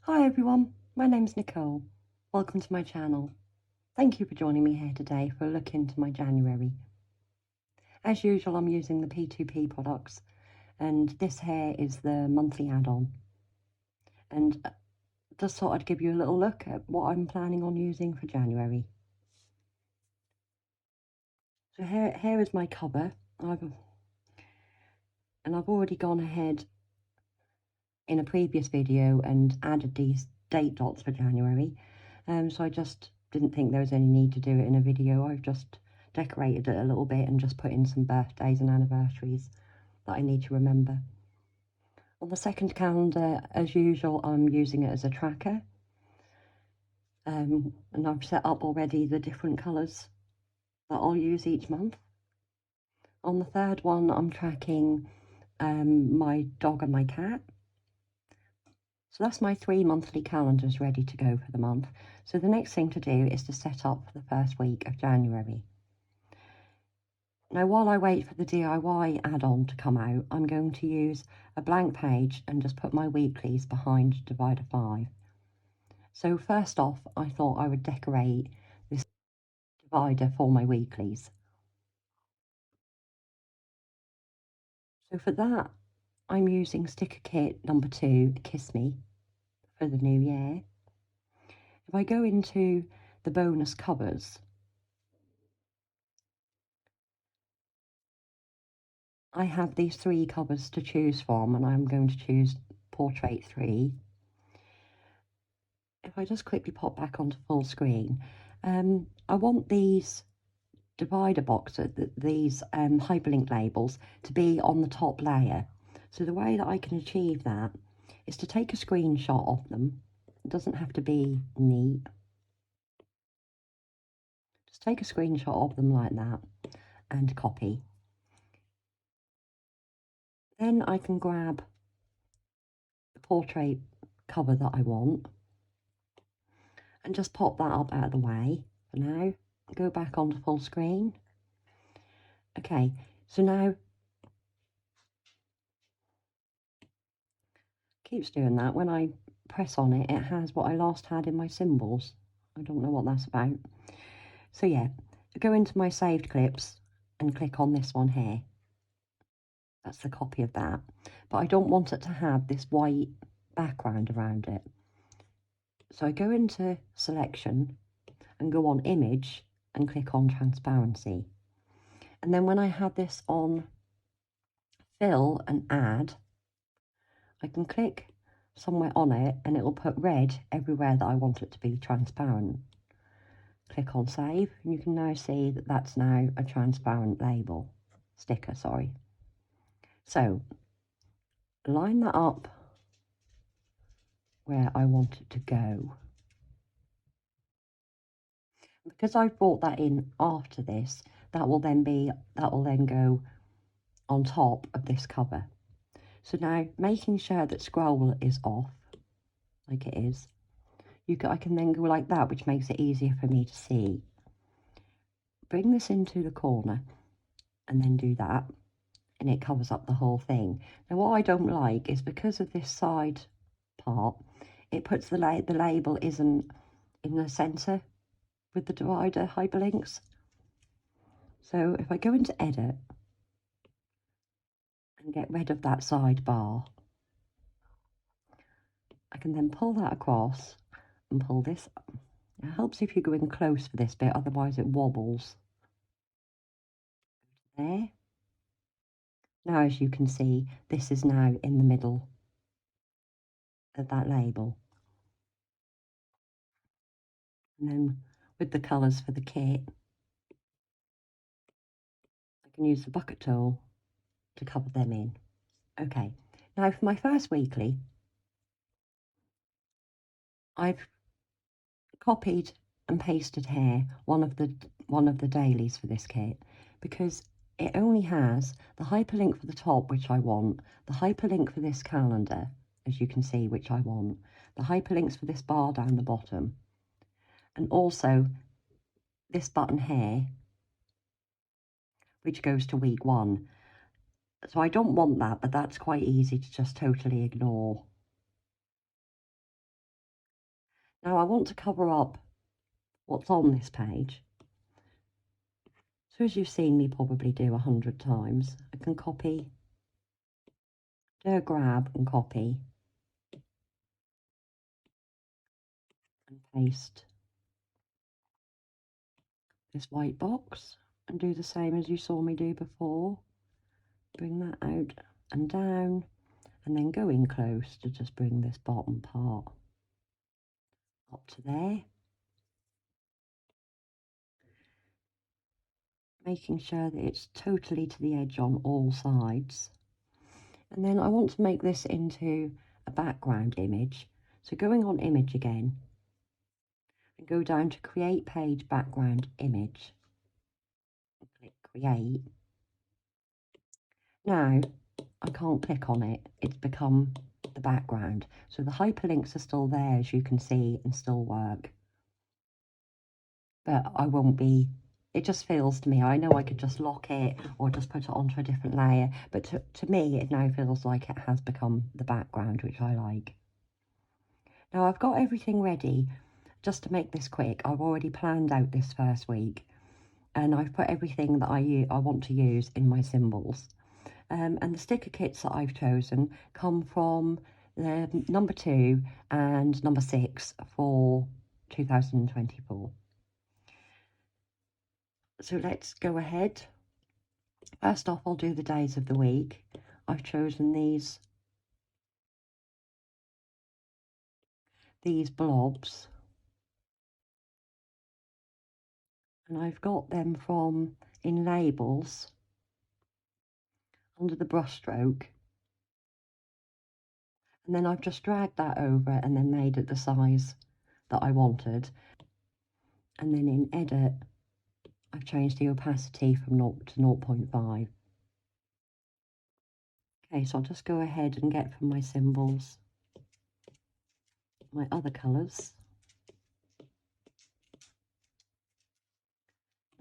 Hi everyone, my name's Nicole. Welcome to my channel. Thank you for joining me here today for a look into my January. As usual, I'm using the P2P products, and this here is the monthly add-on. And just thought I'd give you a little look at what I'm planning on using for January. So here is my cover. I've already gone ahead in a previous video and added these date dots for January. So I just didn't think there was any need to do it in a video. I've just decorated it a little bit and just put in some birthdays and anniversaries that I need to remember. On the second calendar, as usual, I'm using it as a tracker. And I've set up already the different colours that I'll use each month. On the third one, I'm tracking my dog and my cat. So that's my 3 monthly calendars ready to go for the month. So the next thing to do is to set up for the first week of January. Now, while I wait for the DIY add-on to come out, I'm going to use a blank page and just put my weeklies behind divider 5. So first off, I thought I would decorate this divider for my weeklies. So for that, I'm using sticker kit number 2, Kiss Me, for the new year. If I go into the bonus covers, I have these 3 covers to choose from, and I'm going to choose Portrait 3. If I just quickly pop back onto full screen, I want these divider boxes, these hyperlink labels, to be on the top layer. So the way that I can achieve that is to take a screenshot of them. It doesn't have to be neat. Just take a screenshot of them like that and copy. Then I can grab the portrait cover that I want and just pop that up out of the way for now. Go back onto full screen. Okay, so now keeps doing that. When I press on it, it has what I last had in my symbols. I don't know what that's about. So yeah, go into my saved clips and click on this one here. That's the copy of that. But I don't want it to have this white background around it. So I go into selection and go on image and click on transparency. And then when I have this on fill and add, I can click somewhere on it and it will put red everywhere that I want it to be transparent. Click on save and you can now see that that's now a transparent label, sticker, sorry. So line that up where I want it to go. Because I've brought that in after this, that will then go on top of this cover. So now, making sure that scroll is off, like it is, I can then go like that, which makes it easier for me to see. Bring this into the corner and then do that, and it covers up the whole thing. Now what I don't like is because of this side part, it puts the label isn't in the centre with the divider hyperlinks. So if I go into edit and get rid of that sidebar, I can then pull that across and pull this up. It helps if you go in close for this bit, otherwise it wobbles. There. Now, as you can see, this is now in the middle of that label. And then with the colours for the kit, I can use the bucket tool to cover them in. Okay, now for my first weekly, I've copied and pasted here one of the dailies for this kit, because it only has the hyperlink for the top, which I want, the hyperlink for this calendar, as you can see, which I want, the hyperlinks for this bar down the bottom, and also this button here, which goes to week 1. So I don't want that, but that's quite easy to just totally ignore. Now I want to cover up what's on this page. So as you've seen me probably do 100 times, I can copy, do a grab and copy and paste this white box and do the same as you saw me do before. Bring that out and down and then go in close to just bring this bottom part up to there. Making sure that it's totally to the edge on all sides. And then I want to make this into a background image. So going on image again and go down to create page background image. And click create. Now I can't click on it, it's become the background. So the hyperlinks are still there, as you can see, and still work. But I won't be, it just feels to me, I know I could just lock it or just put it onto a different layer, but to me it now feels like it has become the background, which I like. Now I've got everything ready. Just to make this quick, I've already planned out this first week and I've put everything that I want to use in my symbols. And the sticker kits that I've chosen come from the number 2 and number 6 for 2024. So let's go ahead. First off, I'll do the days of the week. I've chosen these blobs, and I've got them from in labels under the brush stroke, and then I've just dragged that over and then made it the size that I wanted. And then in edit, I've changed the opacity from 0 to 0.5. Okay, so I'll just go ahead and get from my symbols my other colours.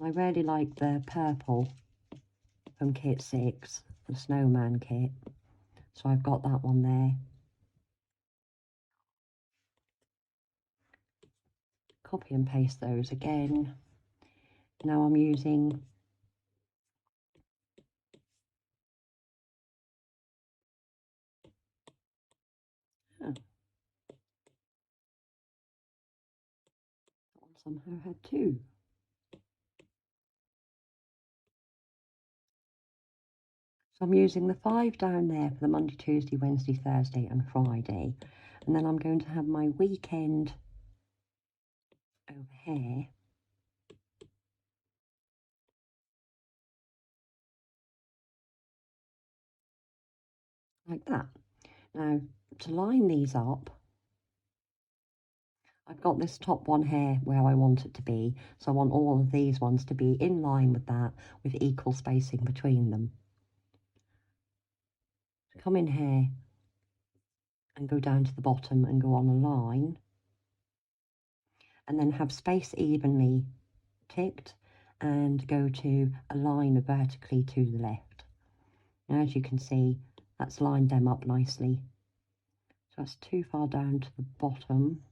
I really like the purple from kit 6, the snowman kit, so I've got that one there. Copy and paste those again. Now I'm using that one somehow had 2. So I'm using the 5 down there for the Monday, Tuesday, Wednesday, Thursday and Friday. And then I'm going to have my weekend over here. Like that. Now, to line these up, I've got this top one here where I want it to be. So I want all of these ones to be in line with that, with equal spacing between them. Come in here and go down to the bottom and go on a line. And then have space evenly ticked and go to align vertically to the left. Now, as you can see, that's lined them up nicely. So that's too far down to the bottom.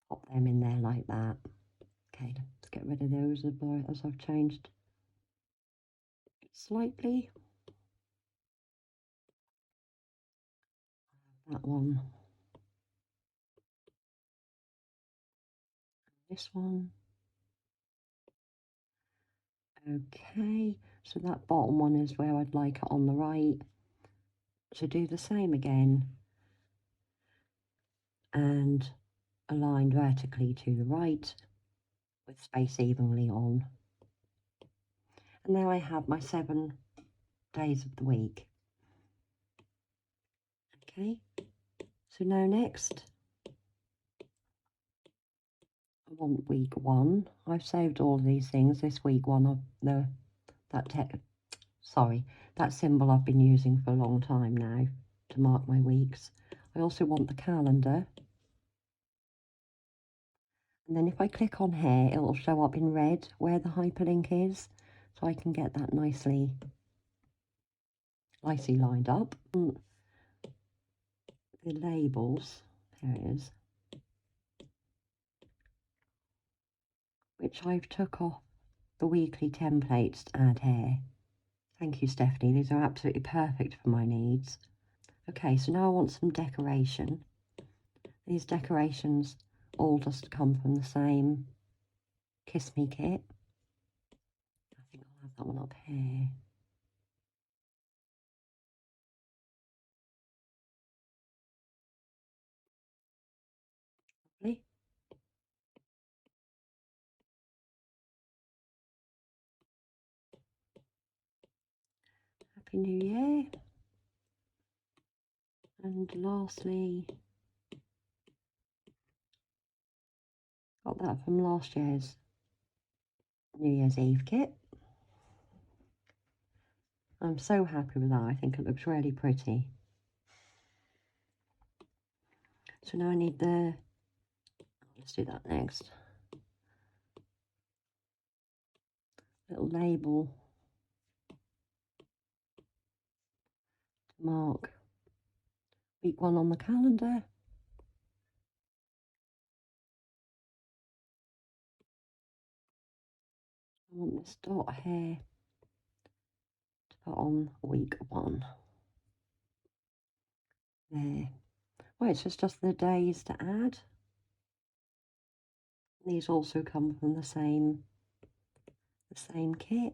Pop them in there like that. Okay, let's get rid of those as I've changed it slightly. That one. This one. Okay, so that bottom one is where I'd like it on the right. So do the same again and align vertically to the right with space evenly on. And now I have my 7 days of the week. Okay, so now next I want week 1. I've saved all of these things. This week 1 of that symbol I've been using for a long time now to mark my weeks. I also want the calendar. And then if I click on here, it'll show up in red where the hyperlink is. so I can get that nicely lined up. The labels, there it is, which I've took off the weekly templates to add here. Thank you, Stephanie, these are absolutely perfect for my needs. Okay, so now I want some decoration. These decorations all just come from the same Kiss Me kit. I think I'll have that one up here. Lovely. Happy New Year. And lastly, got that from last year's New Year's Eve kit. I'm so happy with that. I think it looks really pretty. So now I need let's do that next. Little label to mark week 1 on the calendar. I want this dot here to put on week 1. There. Well, it's just the days to add. These also come from the same kit.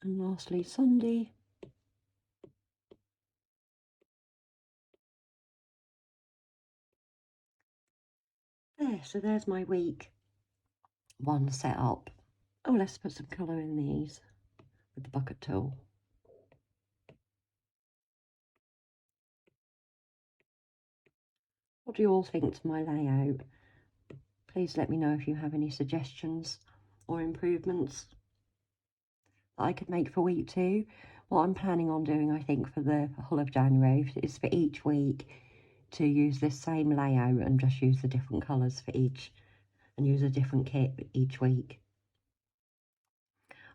And lastly, Sunday. There, so there's my week 1 set up. Oh, let's put some colour in these with the bucket tool. What do you all think to my layout? Please let me know if you have any suggestions or improvements that I could make for week 2. What I'm planning on doing, I think, for the whole of January is for each week to use this same layout and just use the different colours for each, and use a different kit each week.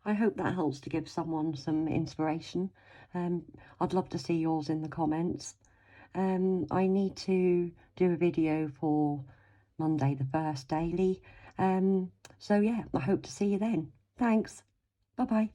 I hope that helps to give someone some inspiration. I'd love to see yours in the comments. I need to do a video for Monday the 1st daily. So yeah, I hope to see you then. Thanks. Bye-bye.